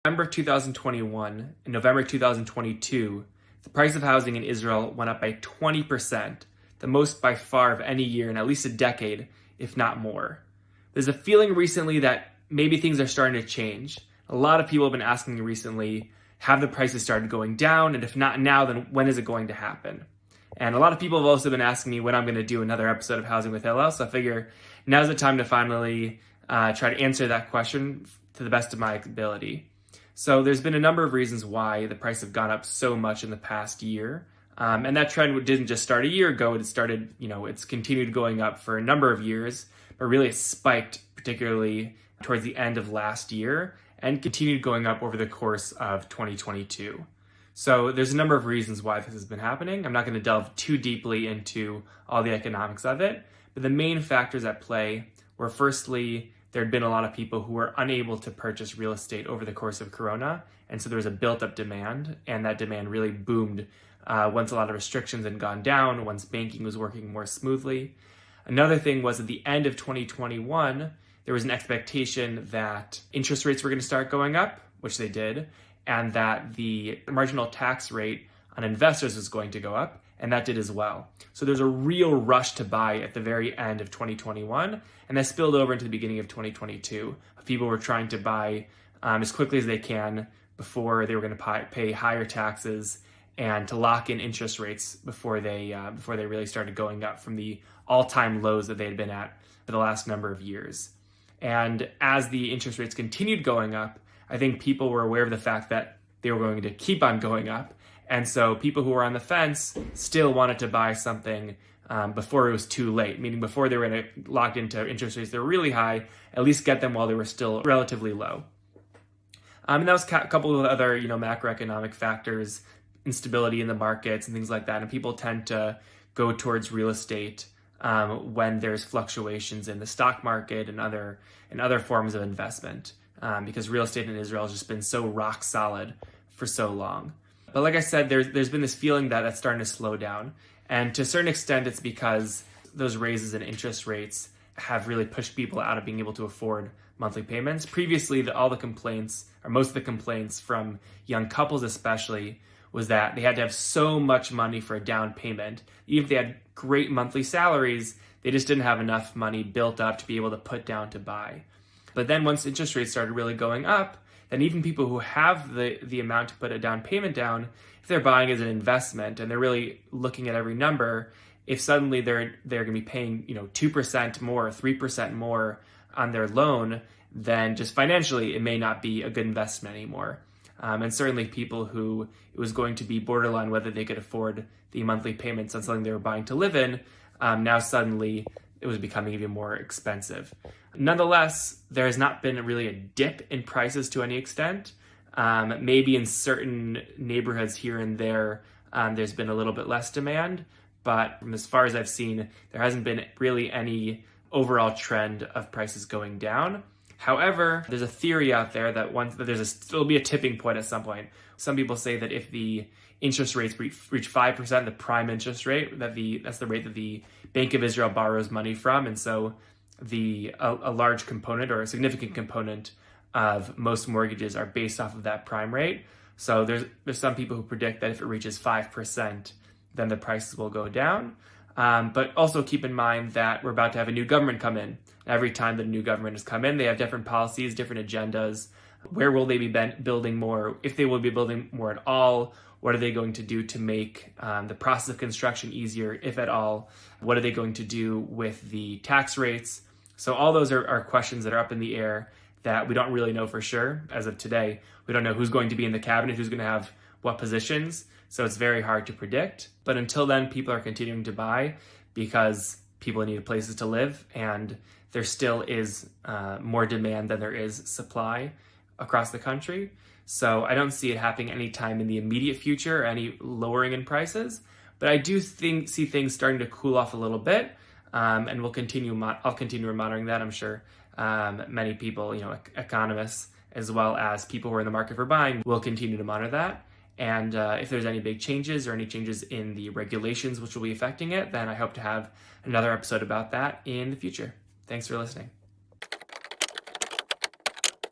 November 2021 and November 2022, the price of housing in Israel went up by 20%, the most by far of any year in at least a decade, if not more. There's a feeling recently that maybe things are starting to change. A lot of people have been asking me recently, have the prices started going down? And if not now, then when is it going to happen? And a lot of people have also been asking me when I'm going to do another episode of Housing with Hillel. So I figure now's the time to finally try to answer that question to the best of my ability. So there's been a number of reasons why the price have gone up so much in the past year. And that trend didn't just start a year ago. It started, it's continued going up for a number of years, but really it spiked particularly towards the end of last year and continued going up over the course of 2022. So there's a number of reasons why this has been happening. I'm not going to delve too deeply into all the economics of it, but the main factors at play were, firstly, there had been a lot of people who were unable to purchase real estate over the course of Corona, and so there was a built-up demand, and that demand really boomed once a lot of restrictions had gone down, once banking was working more smoothly. Another thing was at the end of 2021, there was an expectation that interest rates were going to start going up, which they did, and that the marginal tax rate on investors was going to go up, and that did as well. So there's a real rush to buy at the very end of 2021, and that spilled over into the beginning of 2022. People were trying to buy as quickly as they can before they were going to pay higher taxes and to lock in interest rates before they really started going up from the all-time lows that they had been at for the last number of years. And as the interest rates continued going up, I think people were aware of the fact that they were going to keep on going up. And so people who were on the fence still wanted to buy something before it was too late, meaning before they were locked into interest rates that were really high, at least get them while they were still relatively low. And that was coupled with other, macroeconomic factors, instability in the markets and things like that. And people tend to go towards real estate when there's fluctuations in the stock market and other forms of investment, because real estate in Israel has just been so rock solid for so long. But like I said, there's been this feeling that that's starting to slow down. And to a certain extent, it's because those raises in interest rates have really pushed people out of being able to afford monthly payments. Previously, all the complaints, or most of the complaints from young couples especially, was that they had to have so much money for a down payment. Even if they had great monthly salaries, they just didn't have enough money built up to be able to put down to buy. But then once interest rates started really going up, then even people who have the amount to put a down payment down, if they're buying as an investment and they're really looking at every number, if suddenly they're going to be paying 2% more, 3% more on their loan, then just financially it may not be a good investment anymore. And certainly people who it was going to be borderline whether they could afford the monthly payments on something they were buying to live in, now suddenly it was becoming even more expensive. Nonetheless, there has not been really a dip in prices to any extent. Maybe in certain neighborhoods here and there, there's been a little bit less demand, but from as far as I've seen, there hasn't been really any overall trend of prices going down. However, there's a theory out there that there'll be a tipping point at some point. Some people say that if the interest rates reach 5%, the prime interest rate, that's the rate that the Bank of Israel borrows money from, and so a large component or a significant component of most mortgages are based off of that prime rate. So there's some people who predict that if it reaches 5%, then the prices will go down. But also keep in mind that we're about to have a new government come in. Every time that a new government has come in, they have different policies, different agendas. Where will they be building more? If they will be building more at all, what are they going to do to make the process of construction easier, if at all? What are they going to do with the tax rates? So all those are questions that are up in the air that we don't really know for sure. As of today, we don't know who's going to be in the cabinet, who's going to have what positions. So it's very hard to predict. But until then, people are continuing to buy because people need places to live, and there still is more demand than there is supply across the country. So I don't see it happening anytime in the immediate future, or any lowering in prices. But I do see things starting to cool off a little bit, and I'll continue monitoring that. I'm sure many people, economists, as well as people who are in the market for buying, will continue to monitor that. And if there's any big changes or any changes in the regulations which will be affecting it, then I hope to have another episode about that in the future. Thanks for listening.